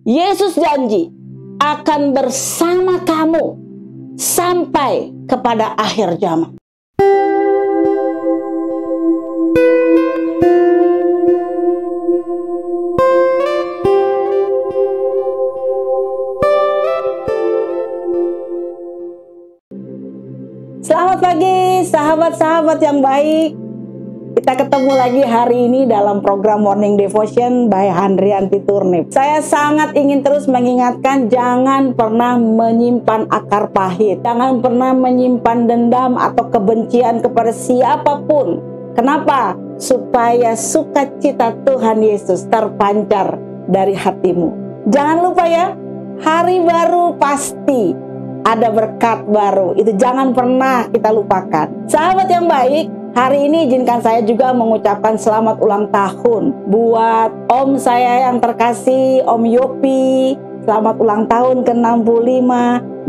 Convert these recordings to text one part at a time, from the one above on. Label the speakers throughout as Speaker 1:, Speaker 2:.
Speaker 1: Yesus janji akan bersama kamu sampai kepada akhir zaman. Selamat pagi sahabat-sahabat yang baik. Kita ketemu lagi hari ini dalam program Morning Devotion by Handrianti Turnip. Saya sangat ingin terus mengingatkan, jangan pernah menyimpan akar pahit. Jangan pernah menyimpan dendam atau kebencian kepada siapapun. Kenapa? Supaya sukacita Tuhan Yesus terpancar dari hatimu. Jangan lupa ya, hari baru pasti ada berkat baru. Itu jangan pernah kita lupakan. Sahabat yang baik, hari ini izinkan saya juga mengucapkan selamat ulang tahun buat om saya yang terkasih, Om Yopi. Selamat ulang tahun ke-65.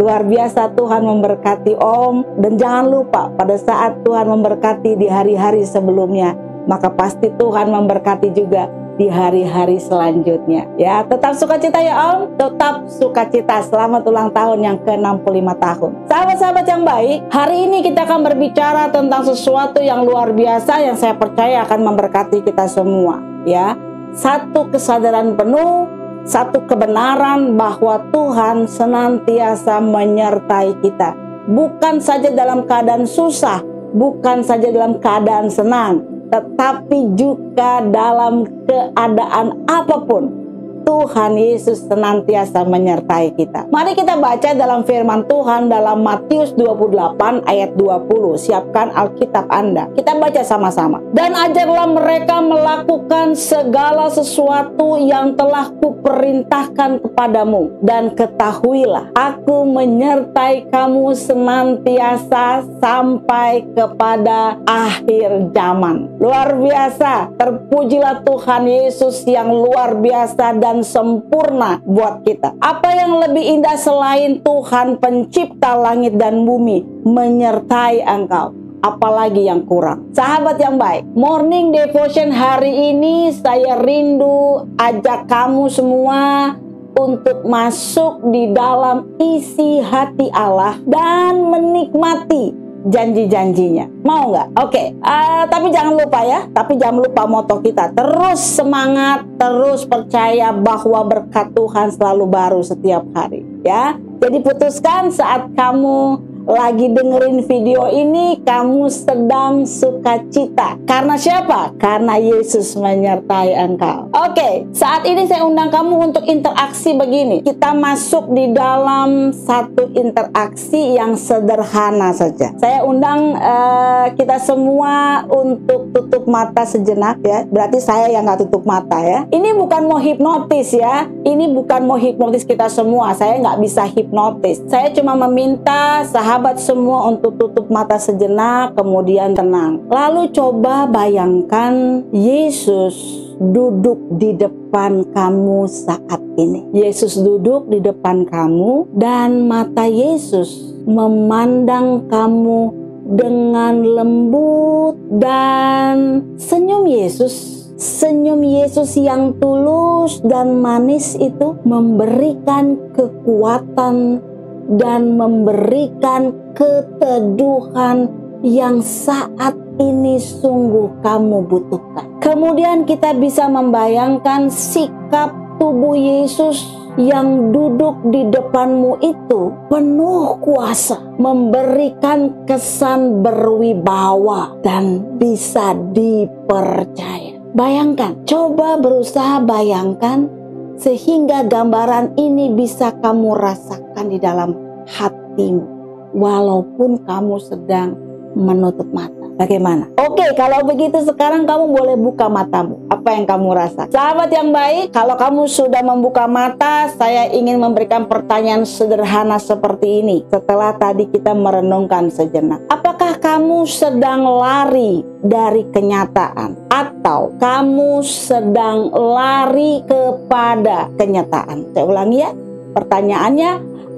Speaker 1: Luar biasa, Tuhan memberkati Om. Dan jangan lupa, pada saat Tuhan memberkati di hari-hari sebelumnya, maka pasti Tuhan memberkati juga di hari-hari selanjutnya. Ya, tetap sukacita ya Om, tetap sukacita. Selamat ulang tahun yang ke-65 tahun. Sahabat-sahabat yang baik, hari ini kita akan berbicara tentang sesuatu yang luar biasa yang saya percaya akan memberkati kita semua. Ya, satu kesadaran penuh, satu kebenaran bahwa Tuhan senantiasa menyertai kita. Bukan saja dalam keadaan susah, bukan saja dalam keadaan senang, tetapi juga dalam keadaan apapun, Tuhan Yesus senantiasa menyertai kita. Mari kita baca dalam firman Tuhan dalam Matius 28 ayat 20. Siapkan Alkitab Anda. Kita baca sama-sama. Dan ajarlah mereka melakukan segala sesuatu yang telah kuperintahkan kepadamu. Dan ketahuilah, aku menyertai kamu senantiasa sampai kepada akhir zaman. Luar biasa. Terpujilah Tuhan Yesus yang luar biasa dan sempurna buat kita. Apa yang lebih indah selain Tuhan pencipta langit dan bumi menyertai engkau? Apalagi yang kurang? Sahabat yang baik, Morning Devotion hari ini saya rindu ajak kamu semua untuk masuk di dalam isi hati Allah dan menikmati janji-janjinya. Mau nggak? Oke. Tapi jangan lupa ya. Tapi jangan lupa moto kita. Terus semangat, terus percaya bahwa berkat Tuhan selalu baru setiap hari. Ya. Jadi putuskan saat kamu lagi dengerin video ini, kamu sedang sukacita. Karena siapa? Karena Yesus menyertai engkau. Oke, saat ini saya undang kamu untuk interaksi begini. Kita masuk di dalam satu interaksi yang sederhana saja. Saya undang kita semua untuk tutup mata sejenak ya. Berarti saya yang nggak tutup mata ya. Ini bukan mau hipnotis ya. Ini bukan mau hipnotis kita semua. Saya nggak bisa hipnotis. Saya cuma meminta sahabat semua untuk tutup mata sejenak, kemudian tenang. Lalu coba bayangkan Yesus duduk di depan kamu saat ini. Yesus duduk di depan kamu dan mata Yesus memandang kamu dengan lembut, dan senyum Yesus yang tulus dan manis itu memberikan kekuatan dan memberikan keteduhan yang saat ini sungguh kamu butuhkan. Kemudian kita bisa membayangkan sikap tubuh Yesus yang duduk di depanmu itu penuh kuasa, memberikan kesan berwibawa dan bisa dipercaya. Bayangkan, coba berusaha bayangkan sehingga gambaran ini bisa kamu rasakan di dalam hatimu, walaupun kamu sedang menutup mata. Bagaimana? Oke, kalau begitu sekarang kamu boleh buka matamu. Apa yang kamu rasa? Sahabat yang baik, kalau kamu sudah membuka mata, saya ingin memberikan pertanyaan sederhana seperti ini. Setelah tadi kita merenungkan sejenak, apakah kamu sedang lari dari kenyataan? Atau kamu sedang lari kepada kenyataan? Saya ulangi ya, pertanyaannya,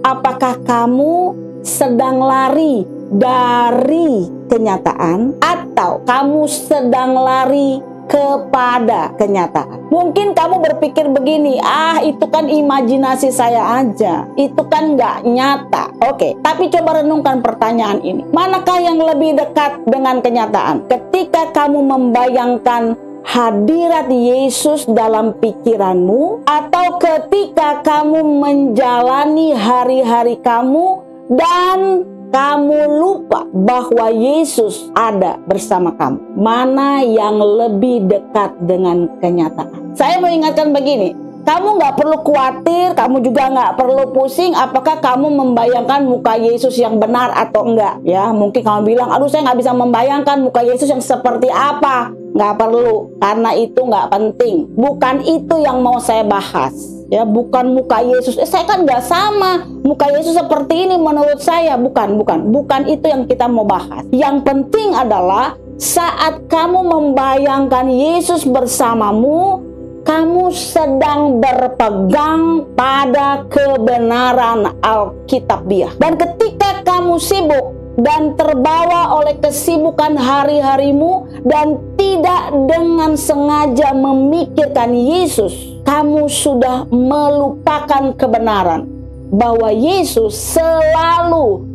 Speaker 1: apakah kamu sedang lari dari kenyataan atau kamu sedang lari kepada kenyataan. Mungkin kamu berpikir begini, itu kan imajinasi saya aja, itu kan nggak nyata. Oke, tapi coba renungkan pertanyaan ini. Manakah yang lebih dekat dengan kenyataan? Ketika kamu membayangkan hadirat Yesus dalam pikiranmu, atau ketika kamu menjalani hari-hari kamu dan kamu lupa bahwa Yesus ada bersama kamu? Mana yang lebih dekat dengan kenyataan? Saya mau ingatkan begini, kamu nggak perlu khawatir, kamu juga nggak perlu pusing apakah kamu membayangkan muka Yesus yang benar atau enggak. Ya, mungkin kamu bilang, aduh saya nggak bisa membayangkan muka Yesus yang seperti apa. Nggak perlu, karena itu nggak penting. Bukan itu yang mau saya bahas. Ya, bukan muka Yesus. Saya kan nggak sama. Muka Yesus seperti ini menurut saya. Bukan itu yang kita mau bahas. Yang penting adalah saat kamu membayangkan Yesus bersamamu, kamu sedang berpegang pada kebenaran Alkitabiah. Dan ketika kamu sibuk dan terbawa oleh kesibukan hari-harimu dan tidak dengan sengaja memikirkan Yesus, kamu sudah melupakan kebenaran bahwa Yesus selalu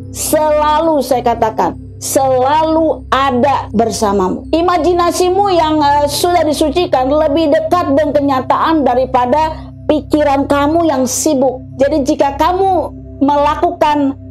Speaker 1: saya katakan, selalu ada bersamamu. Imajinasimu yang sudah disucikan lebih dekat dengan kenyataan daripada pikiran kamu yang sibuk. Jadi jika kamu melakukan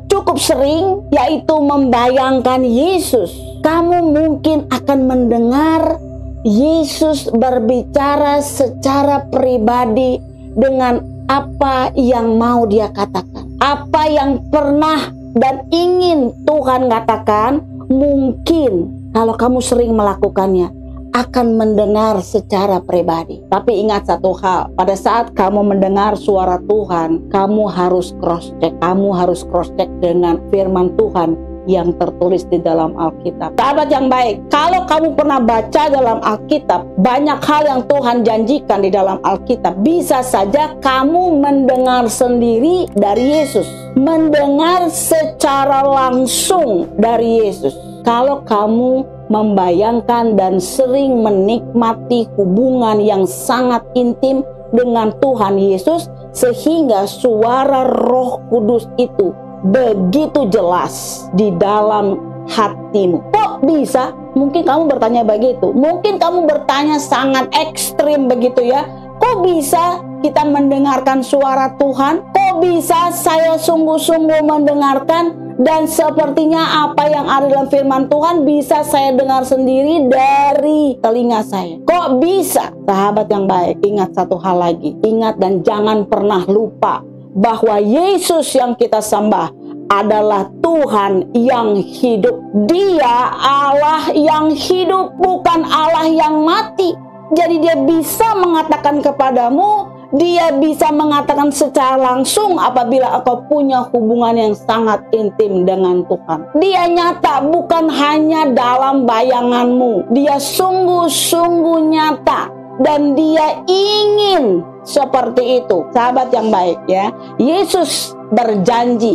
Speaker 1: cukup sering, yaitu membayangkan Yesus, kamu mungkin akan mendengar Yesus berbicara secara pribadi dengan apa yang mau dia katakan. Apa yang pernah dan ingin Tuhan katakan, mungkin kalau kamu sering melakukannya, akan mendengar secara pribadi. Tapi ingat satu hal, pada saat kamu mendengar suara Tuhan, kamu harus cross-check. Kamu harus cross-check dengan firman Tuhan yang tertulis di dalam Alkitab. Sahabat yang baik, kalau kamu pernah baca dalam Alkitab, banyak hal yang Tuhan janjikan di dalam Alkitab. Bisa saja kamu mendengar sendiri dari Yesus, mendengar secara langsung dari Yesus. Kalau kamu membayangkan dan sering menikmati hubungan yang sangat intim dengan Tuhan Yesus, sehingga suara Roh Kudus itu begitu jelas di dalam hatimu. Kok bisa? Mungkin kamu bertanya begitu. Mungkin kamu bertanya sangat ekstrim begitu ya. Kok bisa kita mendengarkan suara Tuhan? Kok bisa saya sungguh-sungguh mendengarkan? Dan sepertinya apa yang ada dalam firman Tuhan bisa saya dengar sendiri dari telinga saya. Kok bisa? Sahabat yang baik, ingat satu hal lagi. Ingat dan jangan pernah lupa bahwa Yesus yang kita sembah adalah Tuhan yang hidup. Dia Allah yang hidup, bukan Allah yang mati. Jadi dia bisa mengatakan kepadamu, dia bisa mengatakan secara langsung apabila engkau punya hubungan yang sangat intim dengan Tuhan. Dia nyata, bukan hanya dalam bayanganmu. Dia sungguh-sungguh nyata. Dan dia ingin seperti itu. Sahabat yang baik ya, Yesus berjanji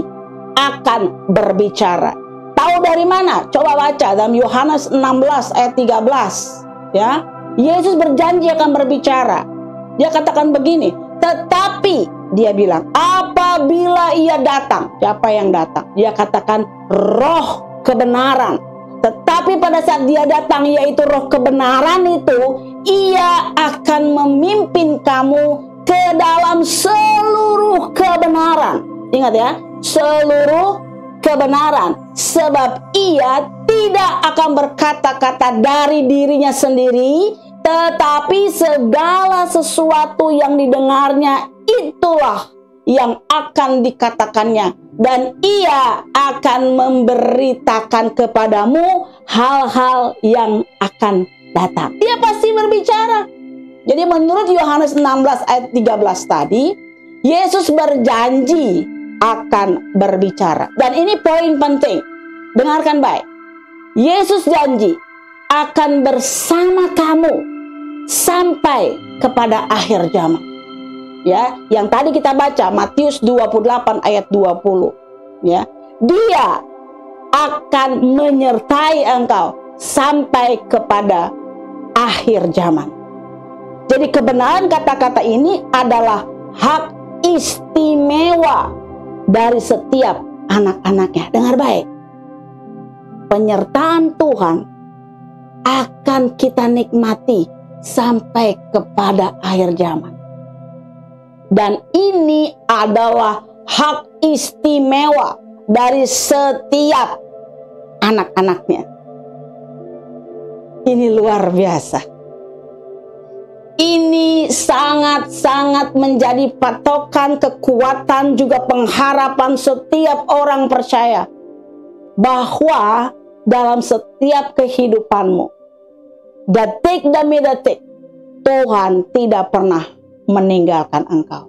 Speaker 1: akan berbicara. Tahu dari mana? Coba baca dalam Yohanes 16 ayat 13 ya. Yesus berjanji akan berbicara. Dia katakan begini, tetapi dia bilang, apabila ia datang. Siapa yang datang? Dia katakan Roh kebenaran. Tetapi pada saat dia datang, yaitu Roh kebenaran itu, ia akan memimpin kamu ke dalam seluruh kebenaran. Ingat ya, seluruh kebenaran. Sebab ia tidak akan berkata-kata dari dirinya sendiri, tetapi segala sesuatu yang didengarnya itulah yang akan dikatakannya, dan ia akan memberitakan kepadamu hal-hal yang akan datang. Dia pasti berbicara. Jadi menurut Yohanes 16 ayat 13 tadi, Yesus berjanji akan berbicara. Dan ini poin penting. Dengarkan baik. Yesus janji akan bersama kamu sampai kepada akhir zaman. Ya, yang tadi kita baca Matius 28 ayat 20. Ya, dia akan menyertai engkau sampai kepada akhir zaman. Jadi kebenaran kata-kata ini adalah hak istimewa dari setiap anak-anaknya. Dengar baik. Penyertaan Tuhan akan kita nikmati sampai kepada akhir zaman. Dan ini adalah hak istimewa dari setiap anak-anaknya. Ini luar biasa. Ini sangat-sangat menjadi patokan kekuatan juga pengharapan setiap orang percaya. Bahwa dalam setiap kehidupanmu, detik demi detik, Tuhan tidak pernah meninggalkan engkau.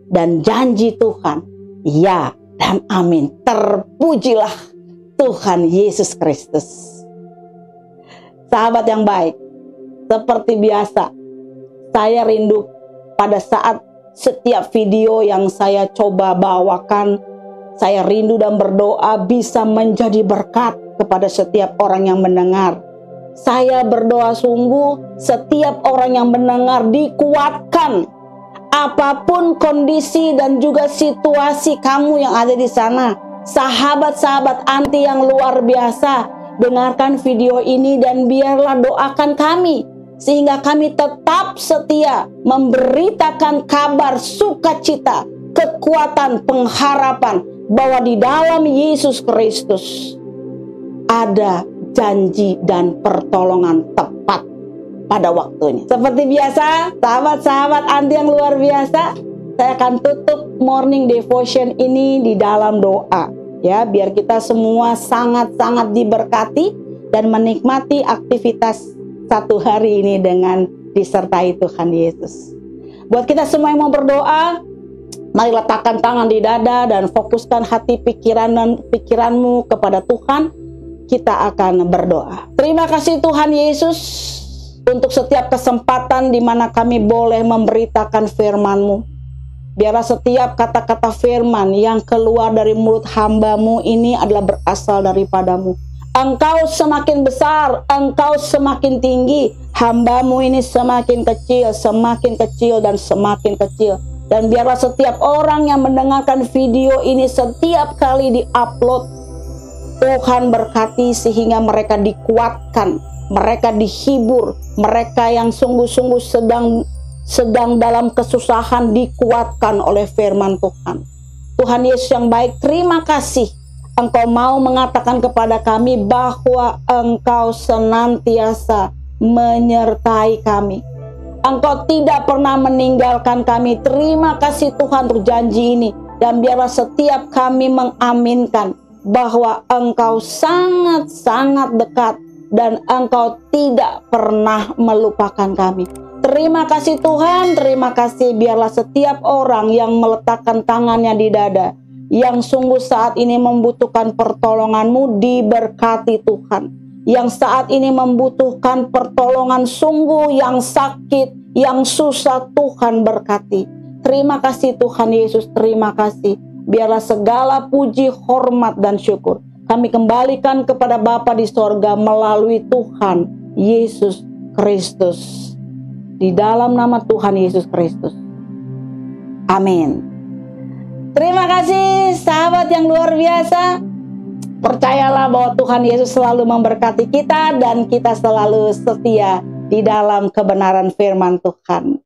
Speaker 1: Dan janji Tuhan, ya dan amin. Terpujilah Tuhan Yesus Kristus. Sahabat yang baik, seperti biasa, saya rindu pada saat setiap video yang saya coba bawakan, saya rindu dan berdoa bisa menjadi berkat kepada setiap orang yang mendengar. Saya berdoa sungguh setiap orang yang mendengar dikuatkan. Apapun kondisi dan juga situasi kamu yang ada di sana, sahabat-sahabat anti yang luar biasa, dengarkan video ini dan biarlah doakan kami, sehingga kami tetap setia memberitakan kabar sukacita, kekuatan, pengharapan, bahwa di dalam Yesus Kristus ada janji dan pertolongan tepat pada waktunya. Seperti biasa, sahabat-sahabat anti yang luar biasa, saya akan tutup morning devotion ini di dalam doa. Ya, biar kita semua sangat-sangat diberkati dan menikmati aktivitas satu hari ini dengan disertai Tuhan Yesus. Buat kita semua yang mau berdoa, mari letakkan tangan di dada dan fokuskan hati pikiran dan pikiranmu kepada Tuhan. Kita akan berdoa. Terima kasih Tuhan Yesus untuk setiap kesempatan di mana kami boleh memberitakan firman-Mu. Biarlah setiap kata-kata firman yang keluar dari mulut hamba-Mu ini adalah berasal daripadamu. Engkau semakin besar, Engkau semakin tinggi. Hamba-Mu ini semakin kecil, dan semakin kecil. Dan biarlah setiap orang yang mendengarkan video ini setiap kali di-upload, Tuhan berkati sehingga mereka dikuatkan, mereka dihibur, mereka yang sungguh-sungguh sedang dalam kesusahan dikuatkan oleh firman Tuhan. Tuhan Yesus yang baik, terima kasih Engkau mau mengatakan kepada kami bahwa Engkau senantiasa menyertai kami. Engkau tidak pernah meninggalkan kami. Terima kasih Tuhan untuk janji ini. Dan biarlah setiap kami mengaminkan bahwa Engkau sangat-sangat dekat dan Engkau tidak pernah melupakan kami. Terima kasih Tuhan, terima kasih. Biarlah setiap orang yang meletakkan tangannya di dada, yang sungguh saat ini membutuhkan pertolongan-Mu, diberkati Tuhan. Yang saat ini membutuhkan pertolongan sungguh, yang sakit, yang susah, Tuhan berkati. Terima kasih Tuhan Yesus, terima kasih. Biarlah segala puji, hormat, dan syukur kami kembalikan kepada Bapa di sorga melalui Tuhan Yesus Kristus. Di dalam nama Tuhan Yesus Kristus. Amin. Terima kasih sahabat yang luar biasa. Percayalah bahwa Tuhan Yesus selalu memberkati kita dan kita selalu setia di dalam kebenaran firman Tuhan.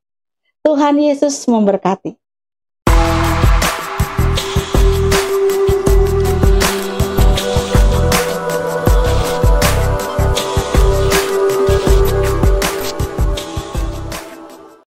Speaker 1: Tuhan Yesus memberkati.